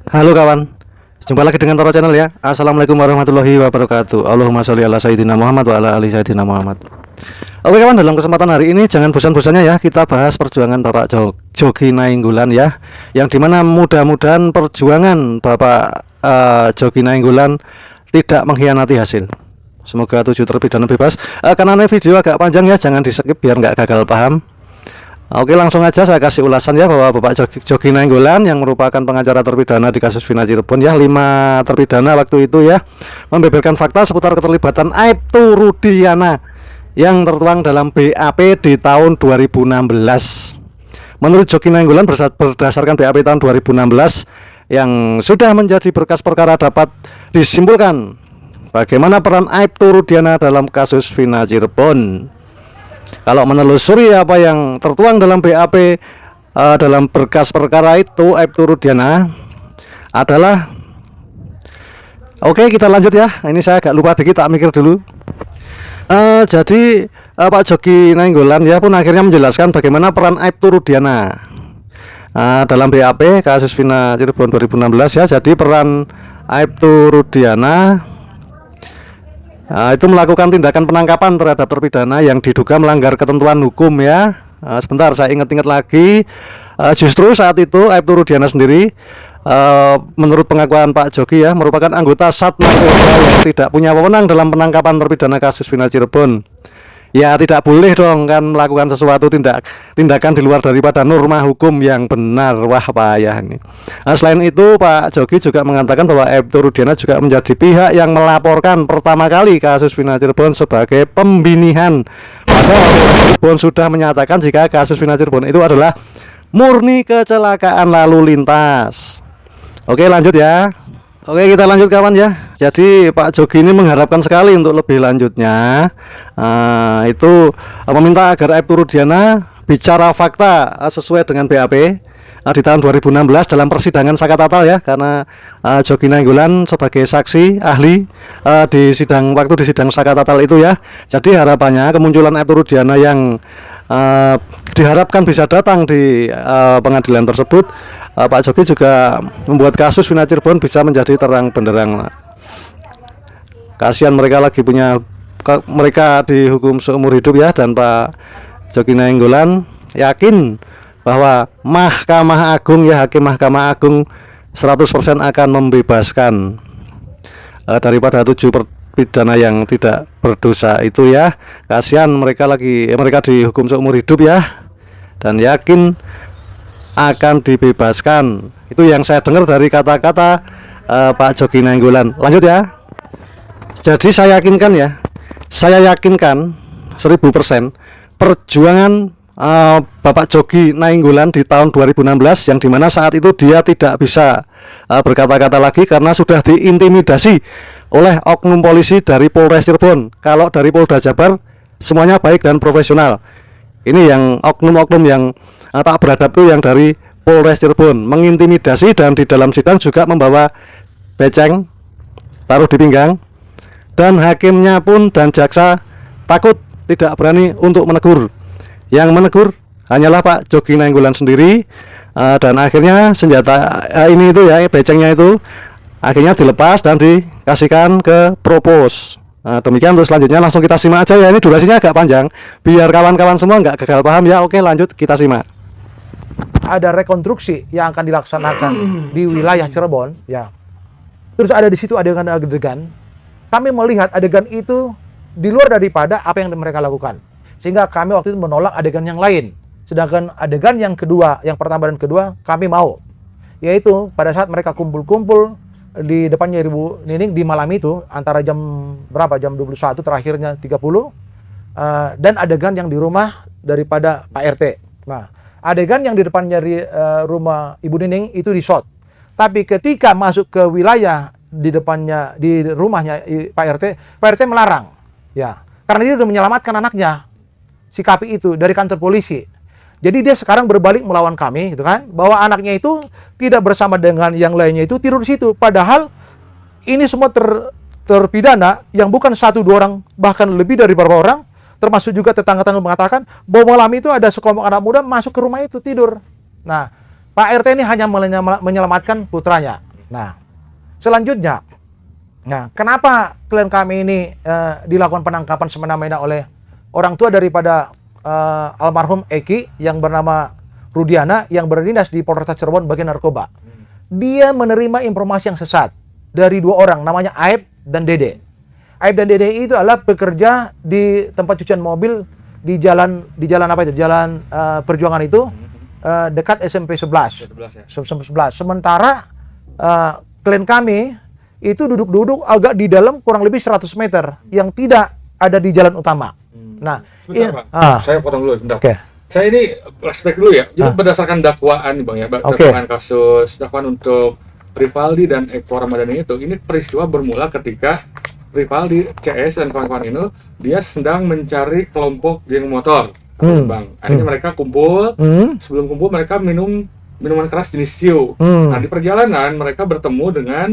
Halo kawan, jumpa lagi dengan Toro Channel ya. Assalamualaikum warahmatullahi wabarakatuh. Allahumma sholli ala sayyidina Muhammad wa ala ali sayyidina Muhammad. Oke kawan, dalam kesempatan hari ini jangan bosan-bosannya ya kita bahas perjuangan Bapak Djoki Nainggolan ya. Yang dimana mudah-mudahan perjuangan Bapak Djoki Nainggolan tidak mengkhianati hasil. Semoga 7 terpidana bebas. Karena ini video agak panjang ya, jangan di skip biar nggak gagal paham. Oke, langsung aja saya kasih ulasan ya bahwa Bapak Djoki Nainggolan yang merupakan pengacara terpidana di kasus Vina Cirebon ya, 5 terpidana waktu itu ya, membeberkan fakta seputar keterlibatan Aibtu Rudiana yang tertuang dalam BAP di tahun 2016. Menurut Djoki Nainggolan berdasarkan BAP tahun 2016 yang sudah menjadi berkas perkara dapat disimpulkan bagaimana peran Aibtu Rudiana dalam kasus Vina Cirebon. Kalau menelusuri apa yang tertuang dalam BAP dalam berkas perkara itu, Aibtu Rudiana adalah Oke, kita lanjut ya. Ini saya agak lupa dikit, tak mikir dulu. Jadi Pak Djoki Nainggolan ya pun akhirnya menjelaskan bagaimana peran Aibtu Rudiana dalam BAP kasus Vina Cirebon 2016 ya. Jadi peran Aibtu Rudiana itu melakukan tindakan penangkapan terhadap terpidana yang diduga melanggar ketentuan hukum ya. Sebentar, saya ingat-ingat lagi. Justru saat itu Aibtu Rudiana sendiri menurut pengakuan Pak Djoki ya merupakan anggota Satma Polda yang tidak punya wewenang dalam penangkapan terpidana kasus Vina Cirebon. Ya tidak boleh dong kan melakukan sesuatu tindakan di luar daripada norma hukum yang benar. Wah payah ini. Selain itu Pak Djoki juga mengatakan bahwa Aibtu Rudiana juga menjadi pihak yang melaporkan pertama kali kasus Vina Cirebon sebagai pembinihan. Padahal Cirebon sudah menyatakan jika kasus Vina Cirebon itu adalah murni kecelakaan lalu lintas. Oke lanjut ya. Oke kita lanjut kawan ya. Jadi Pak Djoki ini mengharapkan sekali untuk lebih lanjutnya itu meminta agar Aibtu Rudiana bicara fakta sesuai dengan BAP di tahun 2016 dalam persidangan Sakatatal ya, karena Djoki Nainggolan sebagai saksi ahli di sidang Sakatatal itu ya. Jadi harapannya kemunculan Aibtu Rudiana yang diharapkan bisa datang di pengadilan tersebut, Pak Djoki juga membuat kasus Vina Cirebon bisa menjadi terang benderang. Kasihan mereka mereka dihukum seumur hidup ya, dan Pak Djoki Nainggolan yakin bahwa Mahkamah Agung ya, hakim Mahkamah Agung 100% akan membebaskan daripada 7 terpidana yang tidak berdosa itu ya. Kasihan mereka dihukum seumur hidup ya, dan yakin akan dibebaskan. Itu yang saya dengar dari kata-kata Pak Djoki Nainggolan. Lanjut ya. Jadi saya yakinkan 1000% perjuangan Bapak Djoki Nainggolan di tahun 2016 yang dimana saat itu dia tidak bisa berkata-kata lagi karena sudah diintimidasi oleh oknum polisi dari Polres Cirebon. Kalau dari Polda Jabar semuanya baik dan profesional. Ini yang oknum-oknum yang tak beradab itu yang dari Polres Cirebon mengintimidasi, dan di dalam sidang juga membawa beceng taruh di pinggang, dan hakimnya pun dan jaksa takut, tidak berani untuk menegur. Yang menegur hanyalah Pak Djoki Nainggolan sendiri, dan akhirnya senjata ini itu ya, becengnya itu akhirnya dilepas dan dikasihkan ke propos. Demikian, terus selanjutnya langsung kita simak aja ya. Ini durasinya agak panjang biar kawan-kawan semua nggak gagal paham ya. Oke lanjut kita simak. Ada rekonstruksi yang akan dilaksanakan di wilayah Cirebon ya. Terus ada di situ adegan-adegan. Kami melihat adegan itu di luar daripada apa yang mereka lakukan, sehingga kami waktu itu menolak adegan yang lain. Sedangkan adegan yang kedua, yang pertama dan kedua kami mau, yaitu pada saat mereka kumpul-kumpul di depannya Ibu Nining di malam itu antara jam berapa, jam 21 terakhirnya 30, dan adegan yang di rumah daripada Pak RT. Nah, adegan yang di depannya rumah Ibu Nining itu di shot. Tapi ketika masuk ke wilayah di depannya, di rumahnya Pak RT melarang ya, karena dia sudah menyelamatkan anaknya si Kapi itu dari kantor polisi. Jadi dia sekarang berbalik melawan kami gitu kan, bahwa anaknya itu tidak bersama dengan yang lainnya itu tidur di situ, padahal ini semua terpidana yang bukan 1-2 orang, bahkan lebih dari beberapa orang, termasuk juga tetangga-tetangga mengatakan bahwa malam itu ada sekelompok anak muda masuk ke rumah itu tidur. Nah, Pak RT ini hanya menyelamatkan putranya. Nah, selanjutnya, nah kenapa klien kami ini dilakukan penangkapan semena-mena oleh orang tua daripada almarhum Eki yang bernama Rudiana yang berdinas di Polresta Cirebon bagian narkoba. Dia menerima informasi yang sesat dari dua orang namanya Aib dan Dede. Aib dan Dede itu adalah pekerja di tempat cucian mobil di jalan apa itu? Jalan Perjuangan itu dekat SMP 11. SMP 11. Sementara klien kami itu duduk-duduk agak di dalam kurang lebih 100 meter yang tidak ada di jalan utama. Nah, bentar, Pak. Saya potong dulu bentar. Oke. Saya ini flashback dulu ya. Jadi berdasarkan dakwaan nih Bang ya, dakwaan kasus, dakwaan untuk Rivaldi dan Eko Ramadhani itu, ini peristiwa bermula ketika Rivaldi, CS dan kawan-kawan ini dia sedang mencari kelompok geng motor, Bang. Akhirnya mereka kumpul. Sebelum kumpul mereka minum minuman keras jenis ciu. Nah, di perjalanan mereka bertemu dengan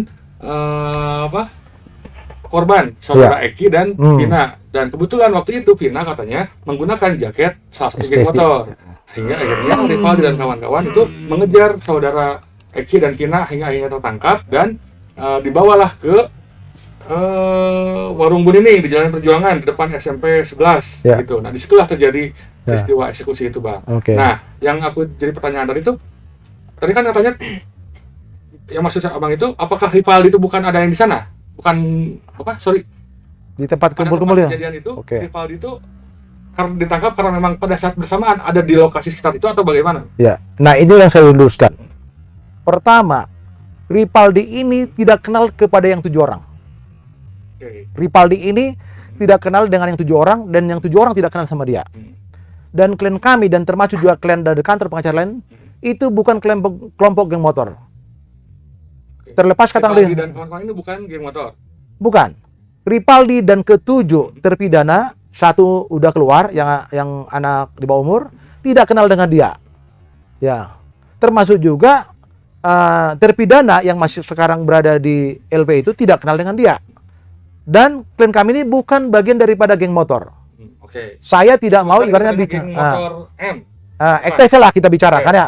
korban, saudara Eki dan Vina. Dan kebetulan waktu itu Vina katanya menggunakan jaket salah satu geng motor. Hingga akhirnya Rivaldi dan kawan-kawan itu mengejar saudara Eki dan Vina hingga akhirnya tertangkap dan dibawalah ke warung Bunining di Jalan Perjuangan di depan SMP 11 gitu. Nah, disitulah terjadi peristiwa eksekusi itu, Bang. Nah, yang aku jadi pertanyaan tadi kan katanya yang maksud Abang itu apakah Rivaldi itu bukan ada yang di sana? Bukan di tempat kumpul-kumpul ya. Kejadian itu Rivaldi itu karena ditangkap karena memang pada saat bersamaan ada di lokasi sekitar itu atau bagaimana? Ya. Nah, ini yang saya luruskan. Pertama, Rivaldi ini tidak kenal kepada yang 7 orang. Rivaldi ini tidak kenal dengan yang 7 orang dan yang 7 orang tidak kenal sama dia. Dan klien kami dan termasuk juga klien dari kantor pengacara lain itu bukan kelompok geng motor. Terlepas kata Rivaldi dan kawan-kawan ini bukan geng motor. Bukan. Rivaldi dan ke-7 terpidana, 1 udah keluar yang anak di bawah umur, tidak kenal dengan dia. Ya. Termasuk juga terpidana yang masih sekarang berada di LP itu tidak kenal dengan dia. Dan klien kami ini bukan bagian daripada geng motor. Saya tidak mau ibaratnya di geng motor M. XTC lah kita bicarakan ya.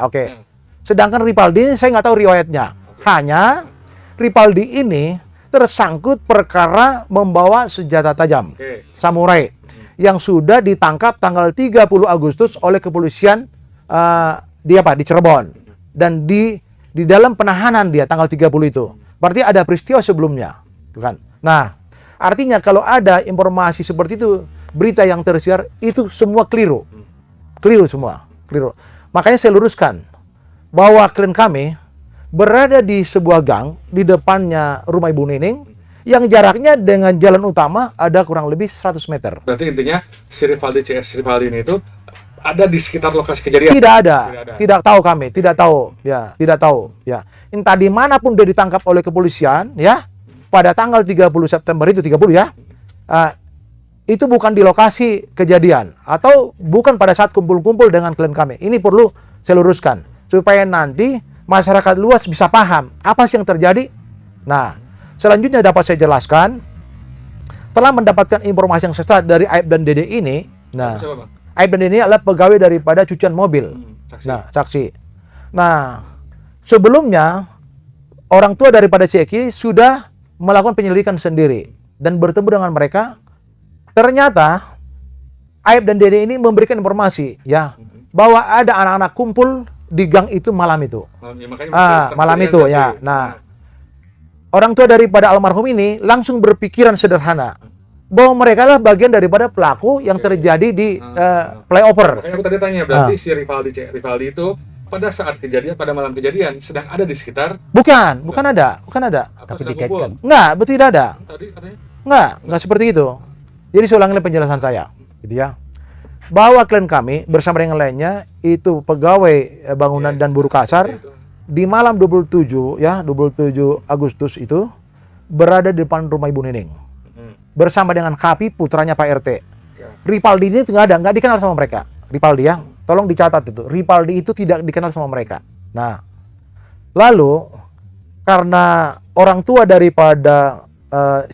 Sedangkan Rivaldi ini saya nggak tahu riwayatnya. Hanya Rivaldi ini tersangkut perkara membawa senjata tajam samurai yang sudah ditangkap tanggal 30 Agustus oleh kepolisian di Cirebon dan di dalam penahanan dia tanggal 30 itu. Berarti ada peristiwa sebelumnya, kan? Nah, artinya kalau ada informasi seperti itu, berita yang tersiar itu semua keliru. Keliru semua, keliru. Makanya saya luruskan bahwa klien kami berada di sebuah gang di depannya rumah Ibu Nining yang jaraknya dengan jalan utama ada kurang lebih 100 meter. Berarti intinya si Rivaldi CS Rivaldi ini itu ada di sekitar lokasi kejadian? Tidak ada. Tidak tahu kami, tidak tahu. Ya, tidak tahu. Ya. Entah dimanapun dia ditangkap oleh kepolisian, ya, pada tanggal 30 September itu 30 ya. Itu bukan di lokasi kejadian atau bukan pada saat kumpul-kumpul dengan klien kami. Ini perlu saya luruskan supaya nanti masyarakat luas bisa paham apa sih yang terjadi. Nah, selanjutnya dapat saya jelaskan telah mendapatkan informasi yang sesat dari Aib dan Dede ini. Nah, Aib dan Dede ini adalah pegawai daripada cucian mobil. Saksi. Nah, sebelumnya orang tua daripada Ceki sudah melakukan penyelidikan sendiri dan bertemu dengan mereka. Ternyata Aib dan Dede ini memberikan informasi ya bahwa ada anak-anak kumpul di gang itu malam itu. Malam itu ya. Nah, orang tua daripada almarhum ini langsung berpikiran sederhana bahwa mereka adalah bagian daripada pelaku yang terjadi di flyover. Makanya aku tadi tanya, berarti si Rivaldi itu pada saat kejadian, pada malam kejadian sedang ada di sekitar? Bukan ada. Tapi dikaitkan? Enggak, betul tidak ada. Tadi katanya? Enggak seperti itu. Jadi saya ulangi penjelasan saya, gitu ya. Bahwa klien kami bersama dengan lainnya itu pegawai bangunan dan buruh kasar di malam 27 Agustus itu berada di depan rumah Ibu Nining bersama dengan Kapi putranya Pak RT. Rivaldi ini nggak dikenal sama mereka. Rivaldi ya, tolong dicatat itu. Rivaldi itu tidak dikenal sama mereka. Nah, lalu karena orang tua daripada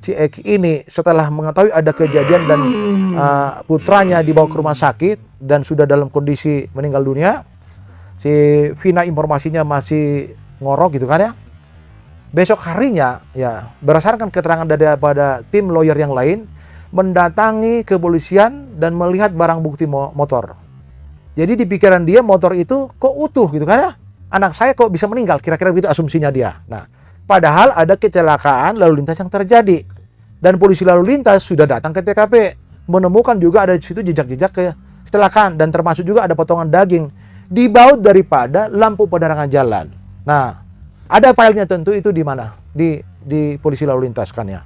si Eki ini setelah mengetahui ada kejadian dan putranya dibawa ke rumah sakit dan sudah dalam kondisi meninggal dunia, si Vina informasinya masih ngorok gitu kan ya. besok harinya ya berdasarkan keterangan daripada tim lawyer yang lain mendatangi kepolisian dan melihat barang bukti motor. Jadi di pikiran dia motor itu kok utuh gitu kan ya? Anak saya kok bisa meninggal, kira-kira begitu asumsinya dia. Nah, padahal ada kecelakaan lalu lintas yang terjadi. Dan polisi lalu lintas sudah datang ke TKP, menemukan juga ada di situ jejak-jejak kecelakaan dan termasuk juga ada potongan daging di baut daripada lampu penerangan jalan. Nah, ada filenya tentu itu di mana? Di polisi lalu lintas kan ya.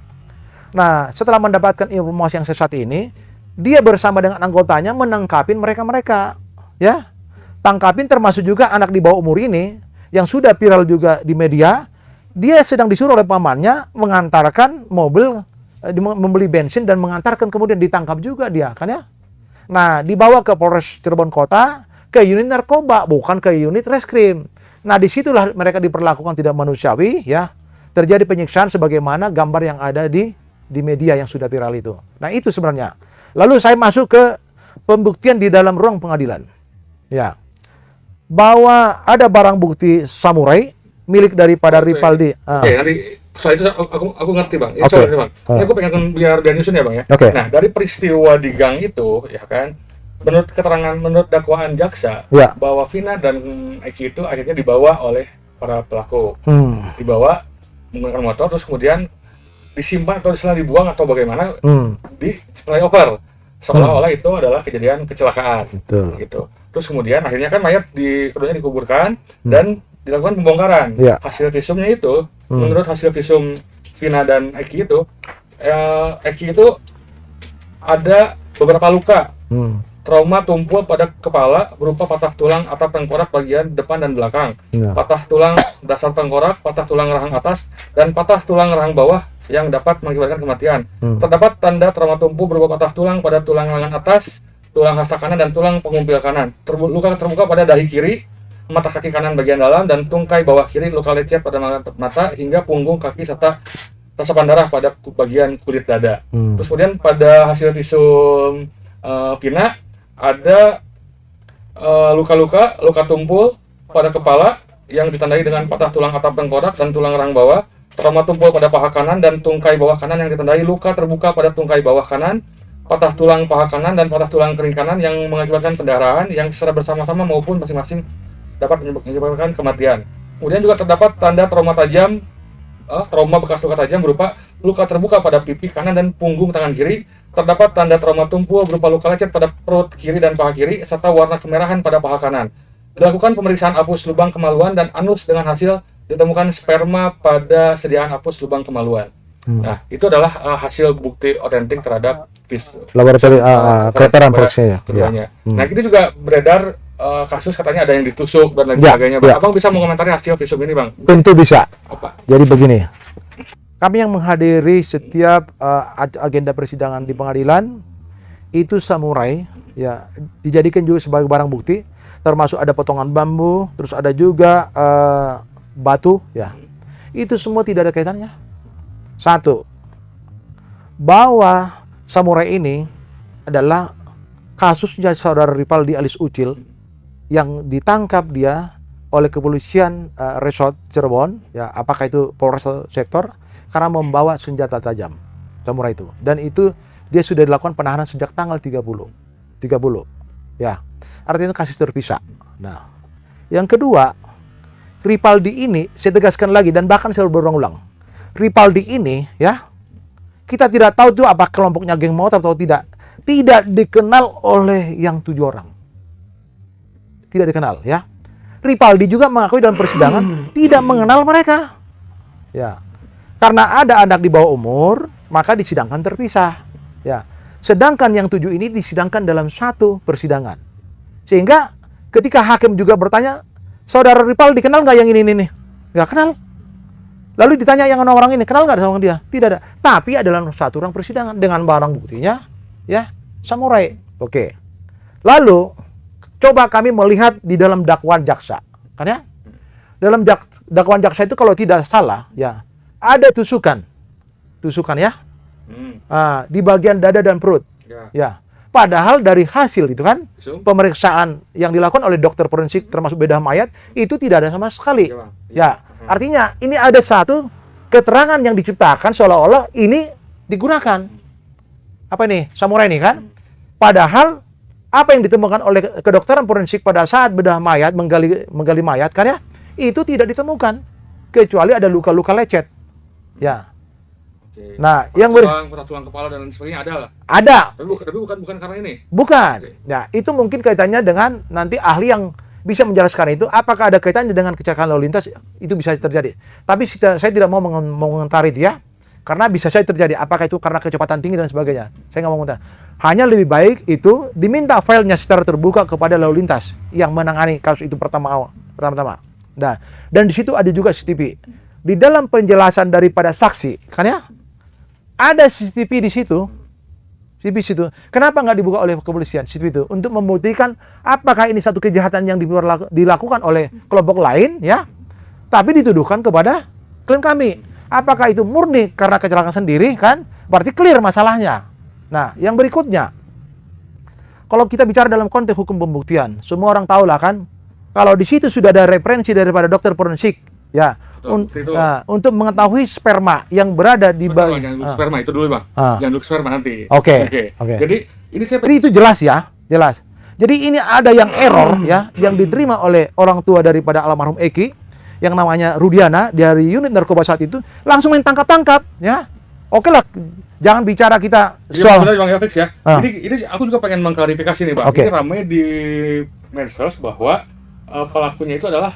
Nah, setelah mendapatkan informasi yang sesat ini, dia bersama dengan anggotanya menangkapin mereka-mereka, ya. Tangkapin termasuk juga anak di bawah umur ini yang sudah viral juga di media. Dia sedang disuruh oleh pamannya mengantarkan mobil, membeli bensin dan mengantarkan, kemudian ditangkap juga dia kan ya. Nah, dibawa ke Polres Cirebon Kota, ke unit narkoba, bukan ke unit reskrim. Nah, disitulah mereka diperlakukan tidak manusiawi ya. Terjadi penyiksaan sebagaimana gambar yang ada di media yang sudah viral itu. Nah, itu sebenarnya. Lalu saya masuk ke pembuktian di dalam ruang pengadilan. Ya. Bahwa ada barang bukti samurai milik daripada Ripaldi. Oke, nanti soal itu aku ngerti Bang. Ini Oke. soal ini Bang. Ini aku pengen biar dan nyusun ya Bang ya. Oke. Nah, dari peristiwa di gang itu ya kan, menurut dakwaan jaksa Ya. bahwa Vina dan Eki itu akhirnya dibawa oleh para pelaku. Dibawa menggunakan motor terus kemudian disimpan atau istilah dibuang atau bagaimana di flyover. Seolah-olah itu adalah kejadian kecelakaan. Betul. Gitu. Terus kemudian akhirnya kan mayat keduanya dikuburkan dan dilakukan pembongkaran. Ya. Hasil visumnya itu, menurut hasil visum Vina dan Eki itu, Eki itu ada beberapa luka, trauma tumpul pada kepala berupa patah tulang atap tengkorak bagian depan dan belakang, Ya. patah tulang dasar tengkorak, patah tulang rahang atas, dan patah tulang rahang bawah yang dapat mengakibatkan kematian. Terdapat tanda trauma tumpul berupa patah tulang pada tulang lengan atas, tulang hasta kanan, dan tulang pengumpil kanan. Luka terbuka pada dahi kiri, mata kaki kanan bagian dalam, dan tungkai bawah kiri, luka lecet pada mata hingga punggung kaki serta resapan darah pada bagian kulit dada. Terus kemudian pada hasil visum Vina ada luka tumpul pada kepala yang ditandai dengan patah tulang atap tengkorak dan tulang rahang bawah, trauma tumpul pada paha kanan dan tungkai bawah kanan yang ditandai luka terbuka pada tungkai bawah kanan, patah tulang paha kanan dan patah tulang kering kanan yang mengakibatkan pendarahan yang secara bersama-sama maupun masing-masing dapat menyebabkan kematian. Kemudian juga terdapat tanda trauma tajam, trauma bekas luka tajam berupa luka terbuka pada pipi kanan dan punggung tangan kiri. Terdapat tanda trauma tumpul berupa luka lecet pada perut kiri dan paha kiri serta warna kemerahan pada paha kanan. Dilakukan pemeriksaan apus lubang kemaluan dan anus dengan hasil ditemukan sperma pada sediaan apus lubang kemaluan. Nah, itu adalah hasil bukti otentik terhadap Laboratorium kedokteran forensiknya. forensiknya. Nah, itu juga beredar kasus katanya ada yang ditusuk dan lain sebagainya. Bang. Abang bisa mengomentari hasil visum ini, Bang? Tentu bisa. Apa? Jadi begini, kami yang menghadiri setiap agenda persidangan di pengadilan itu samurai, ya dijadikan juga sebagai barang bukti, termasuk ada potongan bambu, terus ada juga batu, ya itu semua tidak ada kaitannya. Satu, bahwa samurai ini adalah kasusnya saudara Ripaldi alias Ucil yang ditangkap dia oleh kepolisian Resort Cirebon, ya apakah itu Polres atau sektor, karena membawa senjata tajam samurai itu, dan itu dia sudah dilakukan penahanan sejak tanggal 30 ya, artinya kasus terpisah. Nah, yang kedua, Ripaldi ini saya tegaskan lagi dan bahkan saya berulang-ulang, Ripaldi ini ya kita tidak tahu itu apa kelompoknya geng motor atau tidak dikenal oleh yang 7 orang, tidak dikenal ya. Ripaldi juga mengakui dalam persidangan tidak mengenal mereka, ya. Karena ada anak di bawah umur, maka disidangkan terpisah, ya. Sedangkan yang 7 ini disidangkan dalam satu persidangan. Sehingga ketika hakim juga bertanya, saudara Ripaldi kenal nggak yang ini nih? Nggak kenal. Lalu ditanya yang orang ini, kenal nggak sama dia? Tidak ada. Tapi adalah satu orang persidangan dengan barang buktinya, ya, samurai. Oke. Lalu coba kami melihat di dalam dakwaan jaksa, kan ya? Dalam dakwaan jaksa itu kalau tidak salah, ya ada tusukan ya, di bagian dada dan perut, ya. Padahal dari hasil itu kan pemeriksaan yang dilakukan oleh dokter forensik termasuk bedah mayat itu tidak ada sama sekali, ya. Artinya ini ada satu keterangan yang diciptakan seolah-olah ini digunakan. Apa ini? Samurai ini kan? Padahal apa yang ditemukan oleh kedokteran forensik pada saat bedah mayat, menggali mayat kan ya, itu tidak ditemukan kecuali ada luka-luka lecet. Ya. Oke. Nah, patah tulang kepala dan lain sebagainya ada lah. ada. Tapi bukan karena ini. Bukan. Oke. Ya, itu mungkin kaitannya dengan nanti ahli yang bisa menjelaskan itu. Apakah ada kaitannya dengan kecelakaan lalu lintas? Itu bisa terjadi. Tapi saya tidak mau mengomentari itu ya. Karena bisa saja terjadi. Apakah itu karena kecepatan tinggi dan sebagainya? Saya nggak mau mengomentari. Hanya lebih baik itu diminta filenya secara terbuka kepada lalu lintas yang menangani kasus itu pertama-tama. Nah, dan di situ ada juga CCTV. Di dalam penjelasan daripada saksi, kan ya? Ada CCTV di situ. CCTV situ. Kenapa nggak dibuka oleh kepolisian CCTV itu? Untuk membuktikan apakah ini satu kejahatan yang dilakukan oleh kelompok lain, ya? Tapi dituduhkan kepada klien kami. Apakah itu murni karena kecelakaan sendiri, kan? Berarti clear masalahnya. Nah, yang berikutnya. Kalau kita bicara dalam konteks hukum pembuktian, semua orang tahu lah kan? Kalau di situ sudah ada referensi daripada dokter forensik, ya. Untuk mengetahui sperma yang berada di bawah. Jangan dulu sperma itu dulu bang. Jangan dulu sperma nanti. Oke. Jadi ini Jadi itu jelas ya, jelas. Jadi ini ada yang error ya, yang diterima oleh orang tua daripada almarhum Eki, yang namanya Rudiana dari unit narkoba saat itu, langsung main tangkap-tangkap ya. Oke lah, jangan bicara kita soal. Benar bang Fix ya. Ini aku juga pengen mengklarifikasi nih bang. Ini ramai di medsos bahwa pelakunya itu adalah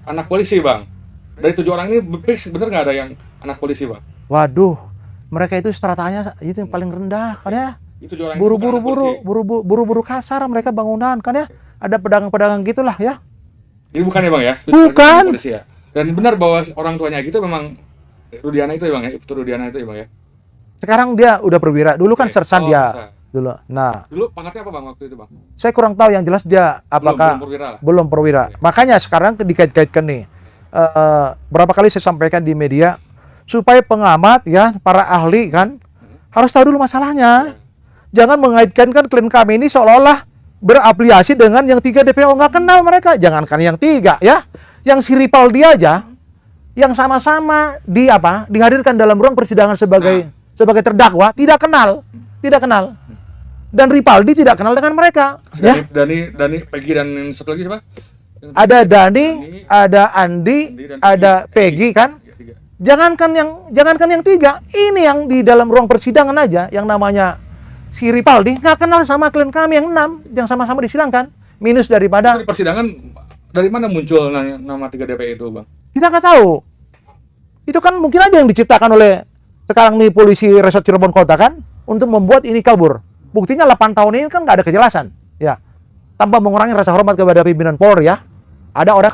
anak polisi bang. Dari 7 orang ini fix bener nggak ada yang anak polisi bang? Waduh, mereka itu stratanya itu yang paling rendah kan ya. Buru-buru kasar mereka bangunan kan ya. Ada pedagang-pedagang gitulah ya. Ini bukan ya bang ya? Bukan. Polisi ya. Dan benar bahwa orang tuanya gitu memang Rudiana itu ya bang ya? Itu Rudiana itu ya bang ya? Sekarang dia udah perwira. Dulu kan sersan dia. Dulu. Nah. Dulu pangkatnya apa bang waktu itu bang? Saya kurang tahu, yang jelas dia apakah belum perwira. Makanya sekarang dikait-kaitkan nih. Berapa kali saya sampaikan di media supaya pengamat ya, para ahli kan harus tahu dulu masalahnya. Jangan mengaitkan klien kami ini seolah-olah berafiliasi dengan yang 3 DPO, nggak kenal mereka. Jangankan yang 3 ya, yang si Ripaldi aja yang sama-sama dihadirkan dalam ruang persidangan sebagai terdakwa tidak kenal. Dan Ripaldi tidak kenal dengan mereka. Dani, Peggy dan satu lagi siapa? Ada Dani, ada Andi, ada Peggy kan? Jangankan yang 3, ini yang di dalam ruang persidangan aja yang namanya si Ripaldi nggak kenal sama klien kami yang 6 yang sama-sama disidangkan. Minus daripada di persidangan dari mana muncul nama 3 DPO itu, Bang? Kita nggak tahu. Itu kan mungkin aja yang diciptakan oleh sekarang nih polisi Resort Cirebon Kota kan untuk membuat ini kabur. Buktinya 8 tahun ini kan nggak ada kejelasan, ya. Tanpa mengurangi rasa hormat kepada pimpinan Polri ya. Ada orang